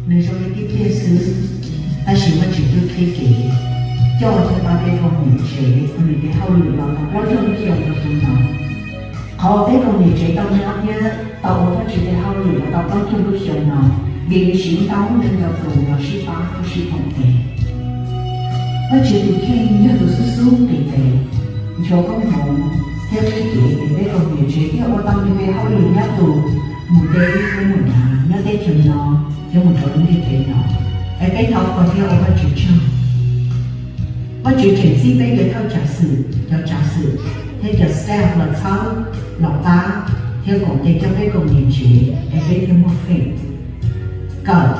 nên trong cái kia xứ ta chỉ mà chỉ được khi kể cho ba cái con người trẻ mình cái hậu lửa là nó trong chiều nó trong nó họ cái con người trẻ tao nhớ nhé tao có chỉ cái hậu lửa tao có trong chiều nó vì chỉ tao nên gặp tù là chỉ ba cái chỉ không thể và chỉ được khi nhớ được xuống để về cho công hồn theo cái kể để cái con người trẻ theo ở tao như cái hậu lửa nhớ tù một đây với một nhà nhớ đây chừng nó theo một chỗ như thế nó cái thọ còn theo ở chữ trong và chữ chuyển si bây giờ theo trả sự theo trả staff là sao là ta theo còn để cho cái công nghiệp chế cái theo một phim cỡ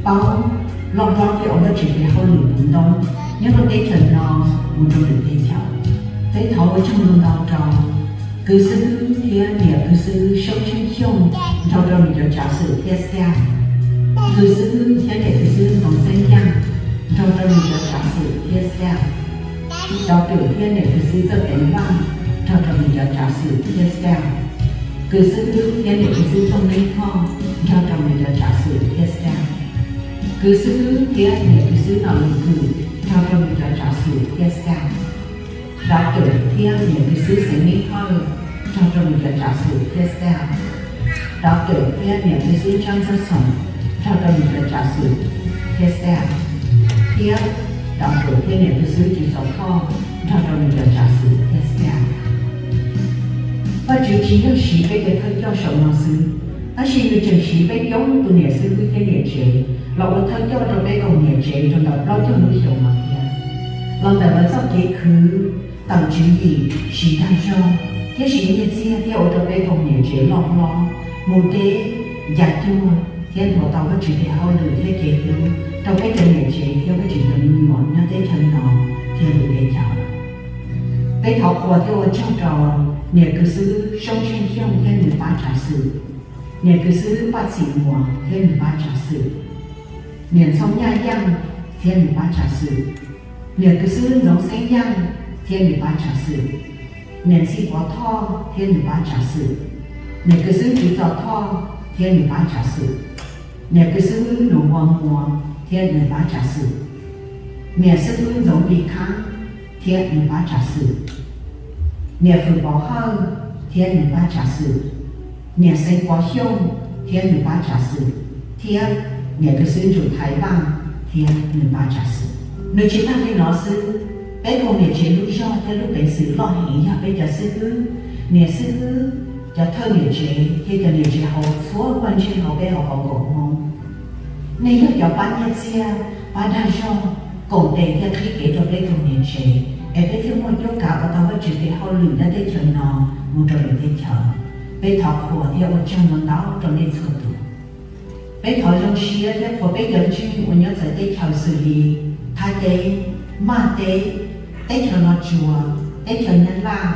bao lo theo ở chữ để hậu lửa bún đông nhớ có cái phần nó một trong được thế theo cái thọ ở trong luôn đau tròn cứ sư theo nghĩa cứ sư sống chung chung trong đó mình cho trả sự theo staff cứ sư theo để cứ sư bằng xanh nhang trong đó mình cho trả sự theo staff đào tử thiên để cứ sư rất đánh văn trong đó mình cho trả sự theo staff cứ sư thiên để cứ sư trong linh phong trong đó mình cho trả sự theo staff cứ sư thiên để cứ sư nào mình cử trong đó mình cho trả sự theo staff đào tử thiên để cứ sư sinh linh phong trong đó mình cho trả sự theo staff đào tử thiên để cứ sư trong gia sống trong đó mình cho trả sự theo staff tiếp đào tử thiên để cứ sư chỉ sống phong trong đó mình cho trả sự theo staff và chữ chỉ là chỉ với cái thân cho sống nó sư ta chỉ với chữ chỉ với giống từ nhà sư với cái nhà chế là cái thân cho trong cái công nhà chế trong đó lo cho nó sống mà kia lần đầu là sắp cái cứ tầm chữ gì chỉ đang cho thế chỉ như thế theo trong cái công nhà chế lo một cái giải chua thiên thổ tao có chữ để hao được thế kế luôn trong cái công nhà chế theo cái chữ mình muốn nó tới thân nó theo được cái chảo cái thọ của theo trong trò nhà cư sư sống trên trong theo người ba trả sự nhà cư sư ba sĩ mùa theo người ba trả sự nhà sống nha yang theo người ba trả sự nhà cư sư giống xanh yang theo người ba trả sự nhà sĩ quá tho theo người ba trả sự nhà cư sư chỉ giọt tho theo người ba trả sự nhà cư sư nổ hoàng mùa theo người ba trả sự nhà sư giống bị kháng theo người ba trả sự nhà phụ bảo hơn thiên người ba trả sự nhà sinh quá凶thiên người ba trả sự thiên nhà cái sư chủ thái văn thiên người ba trả sự nơi chỉ mang cái nó sư bé cô nhà chế lúc do theo lúc bé sư lo hỉ nhà bé giờ sư cứ nhà sư cứ cho thơ nhà chế khi cho nhà chế hậu số quan trên hậu bé hậu hậu cổ mông nên lúc cho bán nhà xe bán đa do cổ đề theo khí kể cho bé cô nhà chế cái thứ một chút cả và tao có chuyện thì hậu lửa đã tới trường nó một trò được tới chờ bé thọ của theo một trong nó đó trong nên sửa tụ bé thọ trong xia theo của bé gần chuyên của nhớ tới tới chờ xử lý thay tế mà tế chờ nó chùa tế chờ Nhân Lan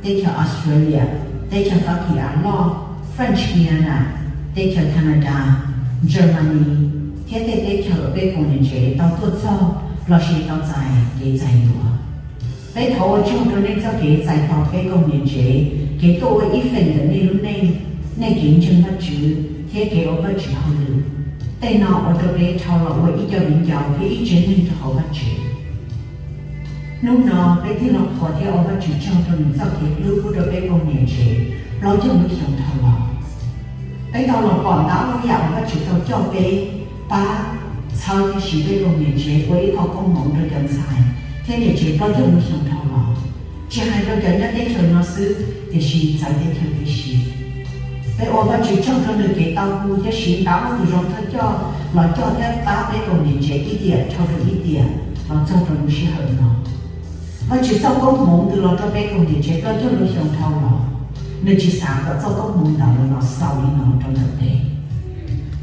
tế chờ Australia tế chờ Bắc Kỳ Á Lo French Guiana tế chờ Canada Germany thế tế chờ bé cùng nhân chế tao tuột sau lo xí tao dài để dài đùa cái thổ trong đó nên sao cái giải tỏa cái công nghiệp chế cái tôi ít phần là nên lúc này kiến chứng vật chữ thế cái ở vật chữ hậu lực tay nọ ở đó cái thao là ở ít cho mình giàu cái ít chế nên cho hậu vật chữ lúc đó cái thứ nó khó theo ở vật chữ trong đó mình sao cái lúc của đó cái công nghiệp chế lo cho mình sống thao lọ cái thao lọ còn đó nó dạo vật chữ thao cho cái ba sau cái chỉ cái công nghiệp chế với họ công mộng rồi dần xài thế để chỉ có dùng một số thao lọ chỉ hai đôi chân đã thấy thường nó sư thì chỉ giải thích theo cái gì cái ô và chỉ trong trong được cái tao mua cái gì đó nó từ trong thân cho nó cho theo ta cái công nghiệp chế ít tiền cho được ít tiền nó trong trong nó sẽ hơn nó và chỉ sau công mộng từ nó cho cái công nghiệp chế có cho nó dùng thao lọ nên chỉ sáng có sau công mộng đó là nó sau đi nó trong thực tế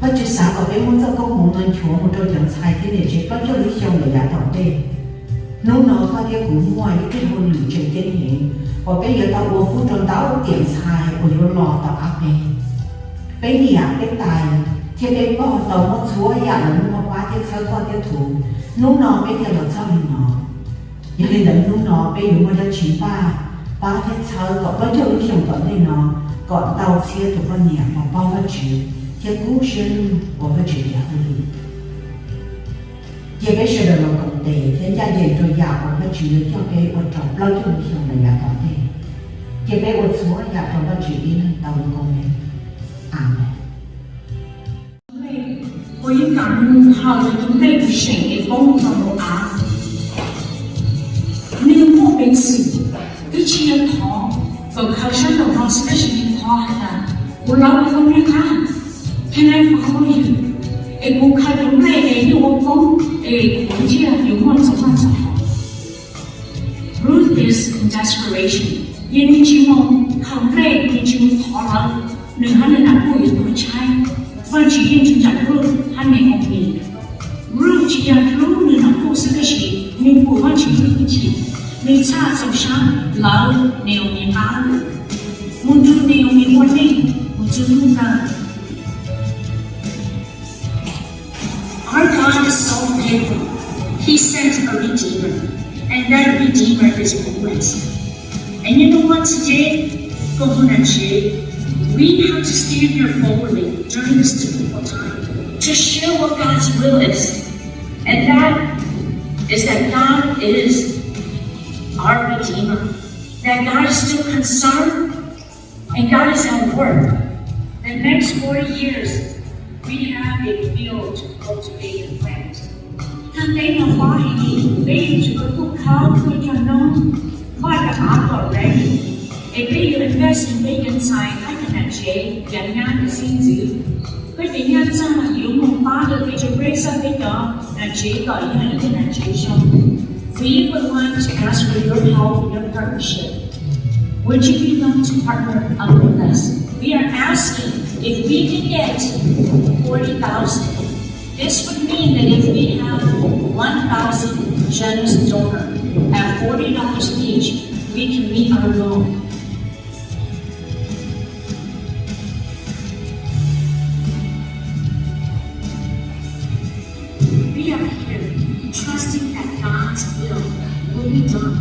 và chỉ sáng có cái muốn sau công mộng nó chúa một trong những sai thế để chế có cho nó dùng để giá tổng tiền lúc nó có theo cũng ngoài cái hôn lửa trên trên hiện và bây giờ tao uống phút trong tao tiền xài của nó lò tao áp này bây giờ cái tài thì cái bò tao mất chúa giả là nó quá theo sơ qua theo thủ lúc nó bây giờ là sao mình nó giờ nên đến lúc nó bây giờ mới ra chỉ ba theo sơ còn có cho lúc chồng còn đây nó còn tao chia tụi con nhà mà bao vật chữ theo cú xuyên của vật chữ giả hơn 这个是了工地，人家也做亚光的主要交给我找不了用上的亚光的，这个我所亚光的主意呢，到工的，阿门。我也感恩好的同类的神也幫助我啊！你莫平時一起一堂，就靠上的方式的是一堂的，我老婆沒看，聽來發我有，我靠同類的我講，我這有我做法就好。Ruth is in desperation，因為希望靠類的就堂了，能還能拿過有多差。我只认真讲 Ruth 还没红名 ，Ruth 只要 Ruth 你能过这个事，你不完全对不起，你差走上老你有明白，我就你有明白呢，我就弄到。Our God is so faithful. He sent a Redeemer, and that Redeemer is Boaz. And you know what today? 共同人学。We have to stand here boldly during this difficult time to share what God's will is. And that is that God is our Redeemer. That God is still concerned and God is at work. The next 40 years, we have a field to cultivate and plant. ท่านได้มาว่าให้ดีได้อยู่กับพวกเขาเพื่อจะน้องว่าจะหาก่อนได้để invest in mấy nhân tài các nhà chế dành ngang để xin giữ cái tình nhân ra là yếu một ba được cái chế break ra cái đó là chế gọi những cái nhà chế xong. We would want to ask for your help, your partnership. Would you be willing to partner up with us? We are asking if we can get 40,000. This would mean that if we have 1,000 generous donors at $40 each, we can meet our goal. We are here trusting that God's will be done.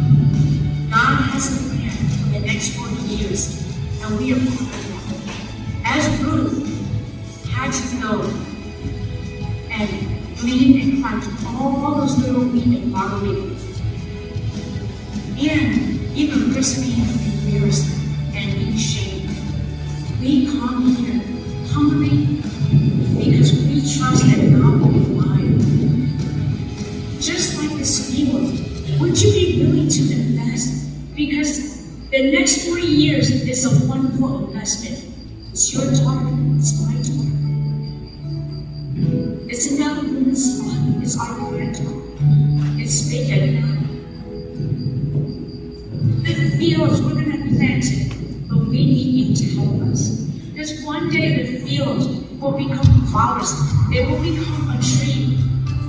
God has a plan for the next 40 years, and we are part of that. As Ruth had to go and glean and plant all those little wheat and barley, and even risk being embarrassed and being shamed, we come here humbly because we trust that God will provide. Just like this field, would you be willing to invest? Because the next 40 years is a wonderful investment. It's your daughter, it's my daughter. It's another woman's life, it's our granddaughter. It's big and now. The fields we're going to plant it, but we need you to help us. Because one day the field will become flowers. It will become a tree,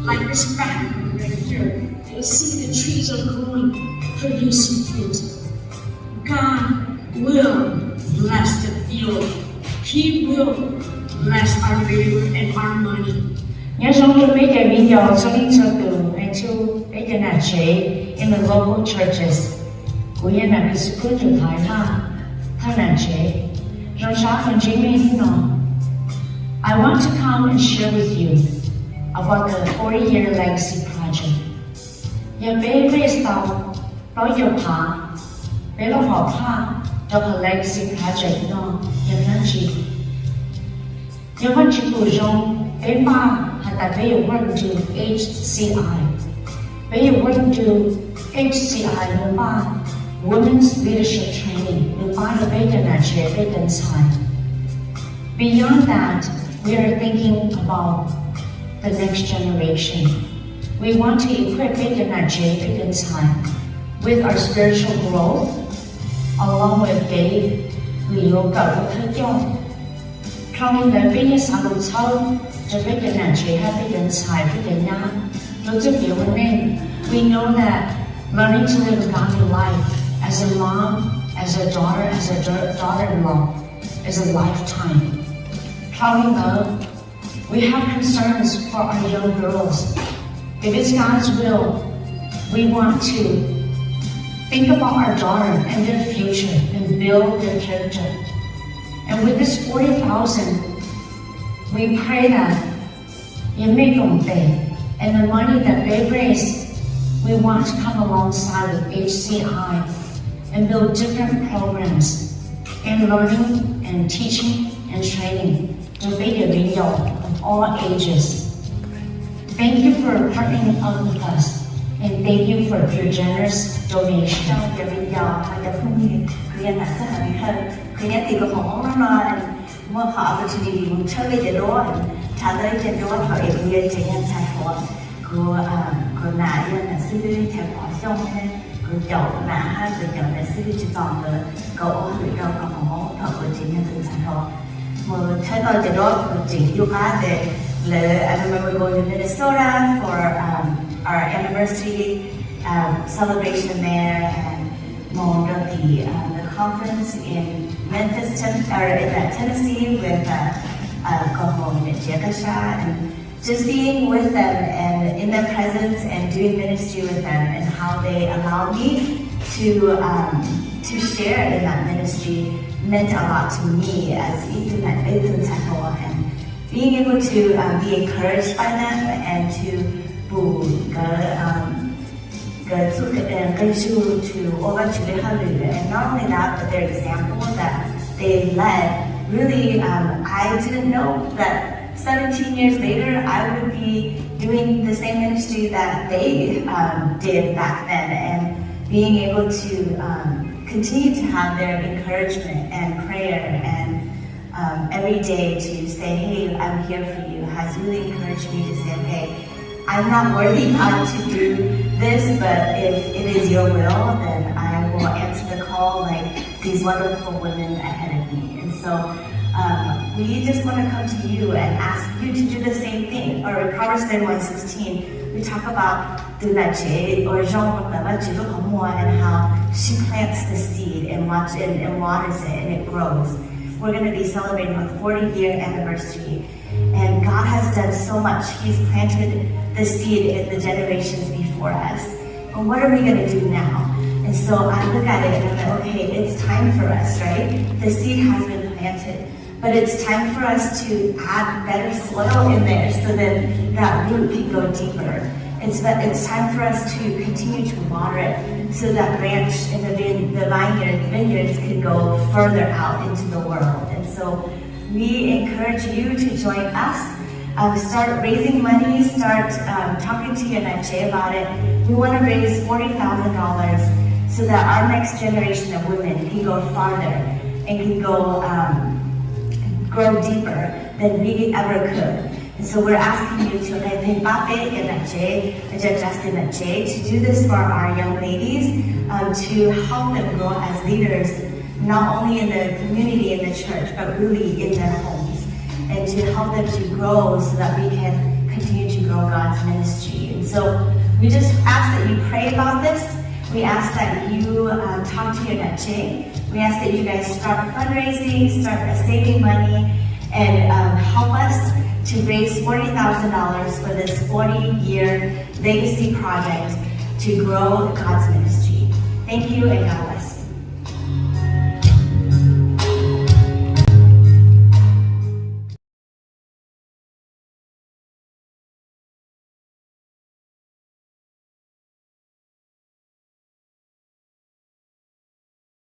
like this background right here. You'll see the trees are growing, producing fruit. God will bless the field. He will bless our labor and our money. Nhớ sống cho mấy cái video cho linh cho tường and to mấy cái nhà chế in the local churches. Của nhân là cái sự cứu chủ thái là thân nạn chế. Rồi sáng phần chính mình nói I want to come and share with you about the 40-year legacy project. Giờ bé về sau, nói giờ phá, bé lo họ phá cho cái legacy project nó, giờ nó chỉ. Giờ vẫn chỉ cụ rong, bé ba, hay là bé yêu work to HCI. Bé yêu work to HCI nó ba, Women's Leadership Training, nó ba là bé cho nà chế, bé tân sai. Beyond that, we are thinking about the next generation. We want to equip Big and time with our spiritual growth, along with Dave, Leo, Gao, Trong the biggest I will tell the Big and time, we know that learning to live a godly life as a mom, as a daughter, as a daughter-in-law is a lifetime. We have concerns for our young girls. If it's God's will, we want to think about our daughter and their future and build their character. And with this 40,000, we pray that you make them pay. And the money that they raise, we want to come alongside with HCI and build different programs in learning and teaching and training to video of all ages. Thank you for partnering up with us, and thank you for your generous donation. I remember going to Minnesota for our anniversary celebration there, and the conference in Memphis, Tennessee with and just being with them and in their presence and doing ministry with them, and how they allowed me to share in that ministry meant a lot to me as and being able to be encouraged by them and to and not only that, but their example that they led. Really, I didn't know that 17 years later I would be doing the same ministry that they did back then, and being able to continue to have their encouragement and prayer and every day to say, hey, I'm here for you, has really encouraged me to say, okay, I'm not worthy, God, to do this, but if it is your will, then I will answer the call like these wonderful women ahead of me. And so we just want to come to you and ask you to do the same thing. Or in Proverbs 31:16, we talk about or and how she plants the seed and waters it and it grows. We're going to be celebrating our 40-year anniversary, and God has done so much. He's planted the seed in the generations before us. And what are we going to do now? And so I look at it and I'm like, okay, it's time for us, right? The seed has been planted, but it's time for us to add better soil in there so that that root can go deeper. It's time for us to continue to water it so that branch in the vineyards can go further out into the world. And so we encourage you to join us. Start raising money, start talking to your Nache about it. We want to raise $40,000 so that our next generation of women can go farther and can go grow deeper than we ever could. And so we're asking you to do this for our young ladies, to help them grow as leaders, not only in the community, in the church, but really in their homes, and to help them to grow so that we can continue to grow God's ministry. And so we just ask that you pray about this. We ask that you talk to your Nache. We ask that you guys start fundraising, start saving money, and help us to raise $40,000 for this 40-year legacy project to grow God's ministry. Thank you, and God bless.